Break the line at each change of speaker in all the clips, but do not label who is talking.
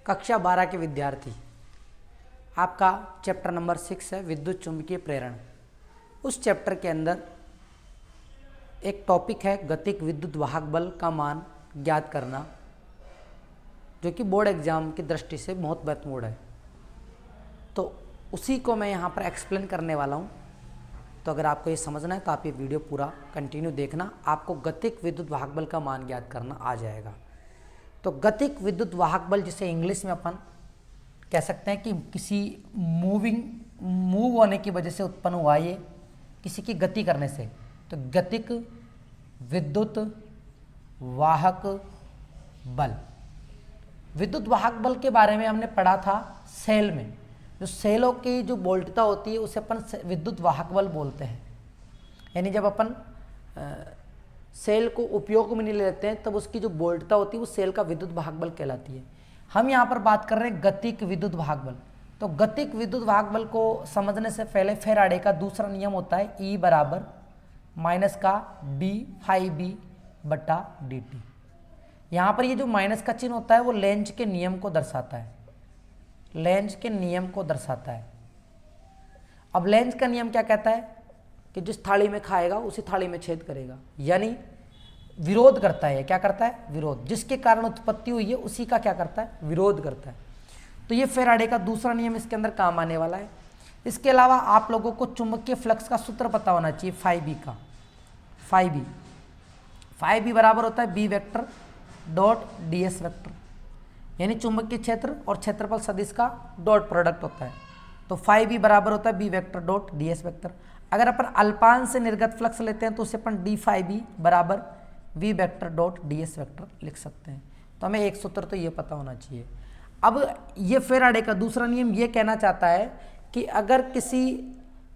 कक्षा 12 के विद्यार्थी, आपका चैप्टर नंबर 6 है विद्युत चुंबकीय प्रेरण। उस चैप्टर के अंदर एक टॉपिक है गतिक विद्युत वाहक बल का मान ज्ञात करना, जो कि बोर्ड एग्जाम की दृष्टि से बहुत महत्वपूर्ण है। तो उसी को मैं यहाँ पर एक्सप्लेन करने वाला हूँ। तो अगर आपको ये समझना है तो आप ये वीडियो पूरा कंटिन्यू देखना, आपको गतिक विद्युत वाहक बल का मान ज्ञात करना आ जाएगा। तो गतिक विद्युत वाहक बल, जिसे इंग्लिश में अपन कह सकते हैं कि किसी मूव होने की वजह से उत्पन्न हुआ, ये किसी की गति करने से, तो गतिक विद्युत वाहक बल। विद्युत वाहक बल के बारे में हमने पढ़ा था सेल में। जो सेलों की जो वोल्टता होती है उसे अपन विद्युत वाहक बल बोलते हैं। यानी जब अपन सेल को उपयोग में नहीं लेते हैं तब उसकी जो वोल्टता होती है वो सेल का विद्युत वाहक बल कहलाती है। हम यहाँ पर बात कर रहे हैं गतिक विद्युत वाहक बल। तो गतिक विद्युत वाहक बल को समझने से पहले फैराडे का दूसरा नियम होता है E बराबर माइनस का डी फाई बी बटा डी टी। यहाँ पर ये जो माइनस का चिन्ह होता है वो लेंज के नियम को दर्शाता है। लेंज के नियम को दर्शाता है। अब लेंज का नियम क्या कहता है कि जिस थाली में खाएगा उसी थाली में छेद करेगा, यानी विरोध करता है। क्या करता है? विरोध। जिसके कारण उत्पत्ति हुई है उसी का क्या करता है? विरोध करता है। तो ये फैराडे का दूसरा नियम इसके अंदर काम आने वाला है। इसके अलावा आप लोगों को चुंबकीय फ्लक्स का सूत्र पता होना चाहिए, फाई बी का। फाई बी बराबर होता है B vector dot D S vector, यानी चुंबकीय क्षेत्र और क्षेत्रफल सदिश का डॉट प्रोडक्ट होता है। तो फाई बी बराबर होता है B vector dot D S vector. अगर अपन अल्पांश से निर्गत फ्लक्स लेते हैं तो उसे अपन डी फाई बी बराबर V vector dot D S vector लिख सकते हैं। तो हमें एक सूत्र तो ये पता होना चाहिए। अब ये फैराडे का दूसरा नियम ये कहना चाहता है कि अगर किसी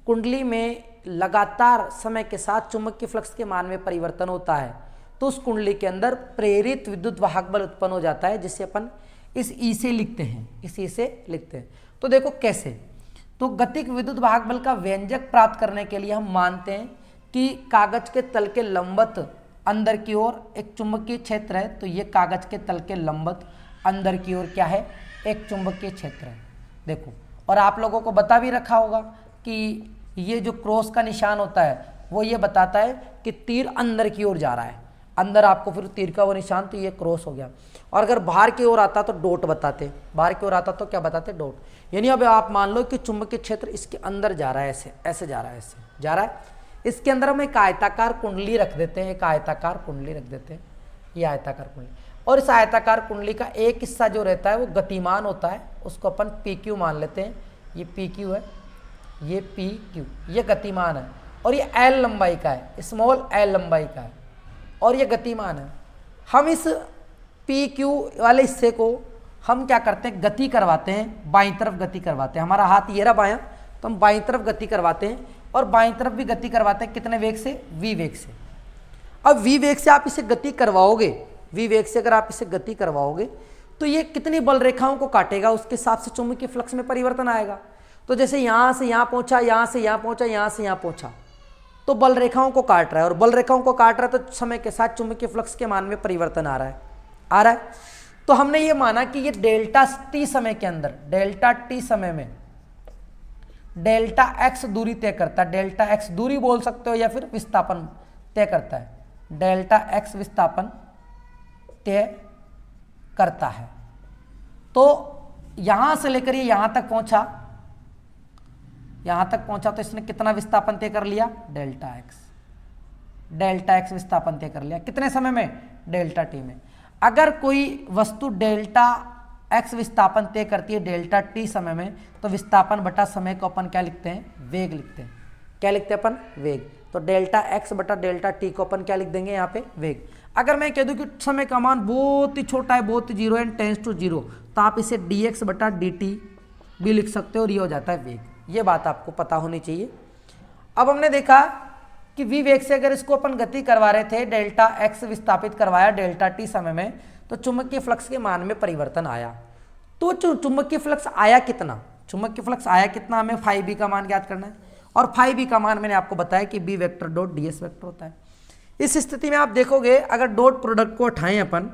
कुंडली में लगातार समय के साथ चुंबकीय फ्लक्स के मान में परिवर्तन होता है तो उस कुंडली के अंदर प्रेरित विद्युत वाहक बल उत्पन्न हो जाता है, जिसे अपन इस ई से लिखते हैं। इस ई से लिखते हैं। तो देखो कैसे। तो गतिक विद्युत वाहक बल का व्यंजक प्राप्त करने के लिए हम मानते हैं कि कागज के तल के लंबवत अंदर की ओर एक चुंबकीय क्षेत्र है। तो ये कागज के तल के लंबवत अंदर की ओर क्या है? एक चुंबकीय क्षेत्र है। देखो, और आप लोगों को बता भी रखा होगा कि ये जो क्रॉस का निशान होता है वो ये बताता है कि तीर अंदर की ओर जा रहा है। अंदर आपको फिर तीर का वो निशान, तो ये क्रॉस हो गया। और अगर बाहर की ओर आता तो डॉट बताते, बाहर की ओर आता तो क्या बताते? डॉट। यानी अब आप मान लो कि चुंबकीय क्षेत्र इसके अंदर जा रहा है, ऐसे ऐसे जा रहा है, ऐसे जा रहा है। इसके अंदर हम एक आयताकार कुंडली रख देते हैं, एक आयताकार कुंडली रख देते हैं, ये आयताकार कुंडली। और इस आयताकार कुंडली का एक हिस्सा जो रहता है वो गतिमान होता है, उसको अपन पी क्यू मान लेते हैं। ये पी क्यू है, ये पी क्यू, ये गतिमान है। और ये एल लंबाई का है, स्मॉल एल लंबाई का है, और ये गतिमान है। हम इस पी क्यू वाले हिस्से को हम क्या करते हैं? गति करवाते हैं, बाईं तरफ गति करवाते हैं। हमारा हाथ ये रहा बायां, तो हम बाईं तरफ गति करवाते हैं, और बाईं तरफ भी गति करवाते हैं। कितने वेग से? वी वेग से। अब वी वेग से आप इसे गति करवाओगे, वी वेग से अगर आप इसे गति करवाओगे तो ये कितनी बल रेखाओं को काटेगा, उसके हिसाब से चुंबकीय फ्लक्स में परिवर्तन आएगा। तो जैसे यहाँ से यहाँ पहुँचा, यहाँ से यहाँ पहुँचा, यहाँ से यहाँ पहुँचा, तो बल रेखाओं को काट रहा है। और बल रेखाओं को काट रहा है तो समय के साथ चुंबकीय फ्लक्स के मान में परिवर्तन आ रहा है। तो हमने ये माना कि ये डेल्टा टी समय के अंदर, डेल्टा टी समय में डेल्टा एक्स दूरी तय करता है। डेल्टा एक्स दूरी बोल सकते हो या फिर विस्थापन तय करता है। डेल्टा एक्स विस्थापन तय करता है। तो यहां से लेकर ये यहां तक पहुंचा, यहां तक पहुंचा तो इसने कितना विस्थापन तय कर लिया? Delta x. डेल्टा एक्स विस्थापन तय कर लिया कितने समय में? डेल्टा टी में। अगर कोई वस्तु डेल्टा एक्स विस्थापन तय करती है डेल्टा टी समय में, तो विस्थापन बटा समय को अपन क्या लिखते हैं? वेग लिखते हैं। क्या लिखते हैं अपन? वेग। तो डेल्टा एक्स बटा डेल्टा टी को अपन क्या लिख देंगे यहाँ पे? वेग। अगर मैं कह दूं कि समय का मान बहुत ही छोटा है, बहुत ही zero and tends to zero, तो आप इसे डी एक्स बटा डी टी भी लिख सकते हो, और ये हो जाता है वेग। ये बात आपको पता होनी चाहिए। अब हमने देखा कि वी वेग से अगर इसको अपन गति करवा रहे थे, डेल्टा एक्स विस्थापित करवाया डेल्टा टी समय में, तो चुंबकीय फ्लक्स के मान में परिवर्तन आया। तो चुंबकीय फ्लक्स आया कितना? चुंबकीय फ्लक्स आया कितना? हमें फाई बी का मान ज्ञात करना है। और फाई बी का मान मैंने आपको बताया कि B vector dot D S vector होता है। इस स्थिति में आप देखोगे अगर डॉट प्रोडक्ट को हटाएं अपन,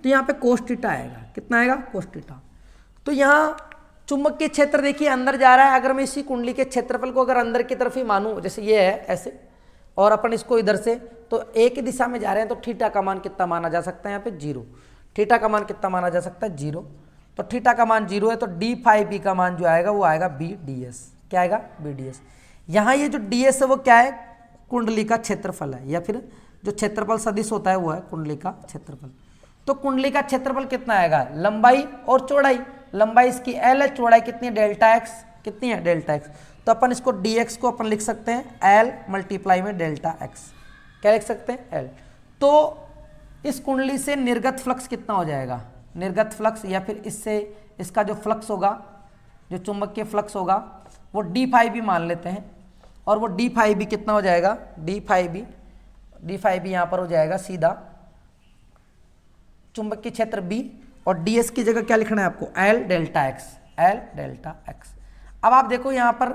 तो यहाँ पे कोस थीटा आएगा, कितना आएगा, कोस थीटा। तो यहाँ चुंबकीय क्षेत्र देखिए अंदर जा रहा है, अगर मैं इसी कुंडली के क्षेत्रफल को अगर अंदर की तरफ ही मानूं, जैसे ये है ऐसे, और अपन इसको इधर से, तो एक ही दिशा में जा रहे हैं, तो थीटा का मान कितना माना जा सकता है, यहाँ पे 0। थीटा का मान कितना माना जा सकता है, 0। तो थीटा का मान 0 है, तो डी फाई बी का मान जो आएगा वो आएगा बी डी एस। क्या आएगा, बी डी एस। यहाँ ये जो डी एस है वो क्या है, कुंडली का क्षेत्रफल है, या फिर जो क्षेत्रफल सदिश होता है वो है कुंडली का क्षेत्रफल। तो कुंडली का क्षेत्रफल कितना आएगा, लंबाई और चौड़ाई। लंबाई इसकी एल है, चौड़ाई कितनी है, डेल्टा एक्स, कितनी है, डेल्टा एक्स। तो अपन इसको डी एक्स को अपन लिख सकते हैं एल मल्टीप्लाई में डेल्टा एक्स। क्या लिख सकते हैं, एल। तो इस कुंडली से निर्गत फ्लक्स कितना हो जाएगा, निर्गत फ्लक्स, या फिर इससे इसका जो फ्लक्स होगा, जो चुंबकीय फ्लक्स होगा, वो डी फाई बी मान लेते हैं। और वो डी फाई बी कितना हो जाएगा, डी फाई बी यहाँ पर हो जाएगा सीधा चुंबकीय क्षेत्र बी, और डी एस की जगह क्या लिखना है आपको, L delta x, L delta x. अब आप देखो यहाँ पर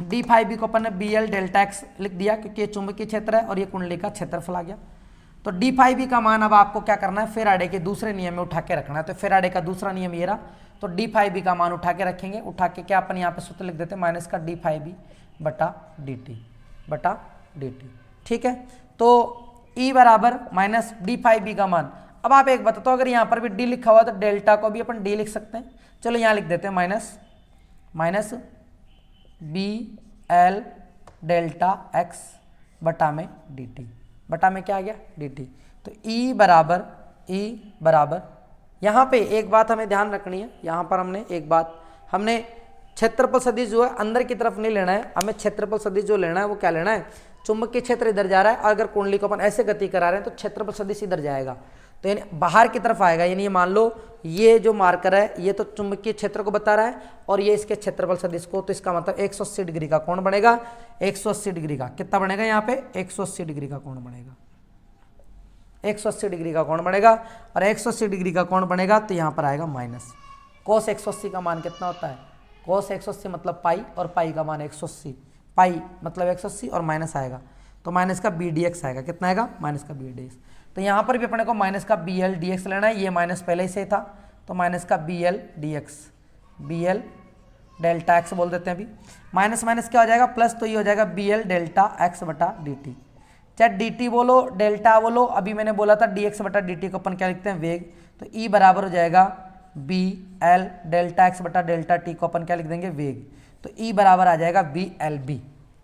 डी फाई बी को अपन ने बी एल डेल्टा एक्स लिख दिया, क्योंकि ये चुंबकीय क्षेत्र है और ये कुंडली का क्षेत्रफल आ गया। तो डी फाई बी का मान अब आपको क्या करना है, फेराडे के दूसरे नियम में उठा के रखना है। तो फेराडे का दूसरा नियम ये रहा, तो डी फाई बी का मान उठा के रखेंगे। उठा के क्या अपन यहाँ पे सूत्र लिख देते हैं, माइनस का डी फाई बी बटा डी टी, ठीक है। तो E बराबर माइनस डी फाई बी का मान। अब आप एक बताओ, अगर यहाँ पर भी डी लिखा हुआ तो डेल्टा को भी अपन डी लिख सकते हैं। चलो यहाँ लिख देते हैं minus B L delta X बटा में डी टी, बटा में क्या आ गया, डी टी। तो ई बराबर यहाँ पे एक बात हमें ध्यान रखनी है, यहाँ पर हमने क्षेत्रफल सदिश जो है अंदर की तरफ नहीं लेना है, हमें क्षेत्रफल सदिश जो लेना है वो क्या लेना है, चुंबकीय क्षेत्र इधर जा रहा है, और अगर कुंडली को अपन ऐसे गति करा रहे हैं तो क्षेत्रफल सदिश इधर जाएगा, तो यानी बाहर की तरफ आएगा। यानी ये मान लो ये जो मार्कर है ये तो चुंबकीय क्षेत्र को बता रहा है, और ये इसके क्षेत्रफल सदिश को, तो इसका मतलब 180 डिग्री का कोण बनेगा। 180 डिग्री का कितना बनेगा, यहाँ पे 180 डिग्री का कोण बनेगा, 180 डिग्री का कोण बनेगा। और 180 डिग्री का कोण बनेगा तो यहाँ पर आएगा माइनस कोस 180 का मान कितना होता है, कोस 180 मतलब पाई, और पाई का मान 180, पाई मतलब 180 और माइनस आएगा, तो माइनस का बी डी एक्स आएगा। कितना आएगा, माइनस का बी डी एक्स। तो यहाँ पर भी अपने को माइनस का बी एल डी एक्स लेना है, ये माइनस पहले ही से था, तो माइनस का B L D X, B L delta X बोल देते हैं अभी। माइनस माइनस क्या हो जाएगा, प्लस, तो ये हो जाएगा बी एल डेल्टा एक्स बटा डी टी। चाहे डी टी बोलो डेल्टा बोलो, अभी मैंने बोला था डी एक्स बटा डी टी को अपन क्या लिखते हैं, वेग। तो ई बराबर हो जाएगा बी एल डेल्टा एक्स बटा डेल्टा टी को अपन क्या लिख देंगे, वेग। तो ई बराबर आ जाएगा बी एल बी।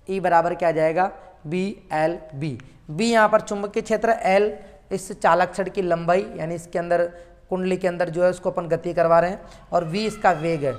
ई बराबर क्या आ जाएगा, बी एल बी। बी यहाँ पर चुंबकीय क्षेत्र, एल इस चालक छड़ की लंबाई, यानी इसके अंदर कुंडली के अंदर जो है उसको अपन गति करवा रहे हैं, और वी इसका वेग है।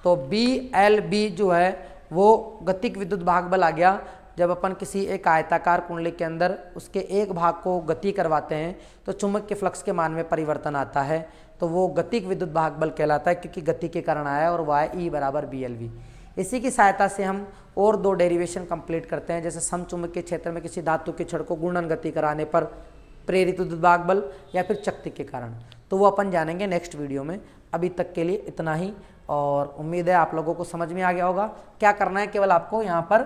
तो बी एल बी जो है वो गतिक विद्युत भाग बल आ गया। जब अपन किसी एक आयताकार कुंडली के अंदर उसके एक भाग को गति करवाते हैं तो चुंबक के फ्लक्स के मान में परिवर्तन आता है, तो वो गतिक विद्युत भाग बल कहलाता है, क्योंकि गति के कारण आया, और वह है ई बराबर बी एल वी। इसी की सहायता से हम और दो डेरिवेशन कंप्लीट करते हैं, जैसे समचुंबकीय क्षेत्र में किसी धातु के छड़ को घूर्णन गति कराने पर प्रेरित विद्युत भाग बल, या फिर शक्ति के कारण, तो वो अपन जानेंगे नेक्स्ट वीडियो में। अभी तक के लिए इतना ही, और उम्मीद है आप लोगों को समझ में आ गया होगा। क्या करना है, केवल आपको यहाँ पर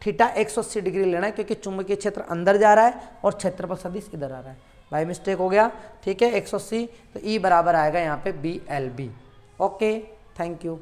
थीटा 180 डिग्री लेना है, क्योंकि चुंबकीय क्षेत्र अंदर जा रहा है और क्षेत्रफल सदिश इधर आ रहा है। बाय मिस्टेक हो गया, ठीक है, 180। तो ई बराबर आएगा यहाँ पे B L B. Okay, thank you.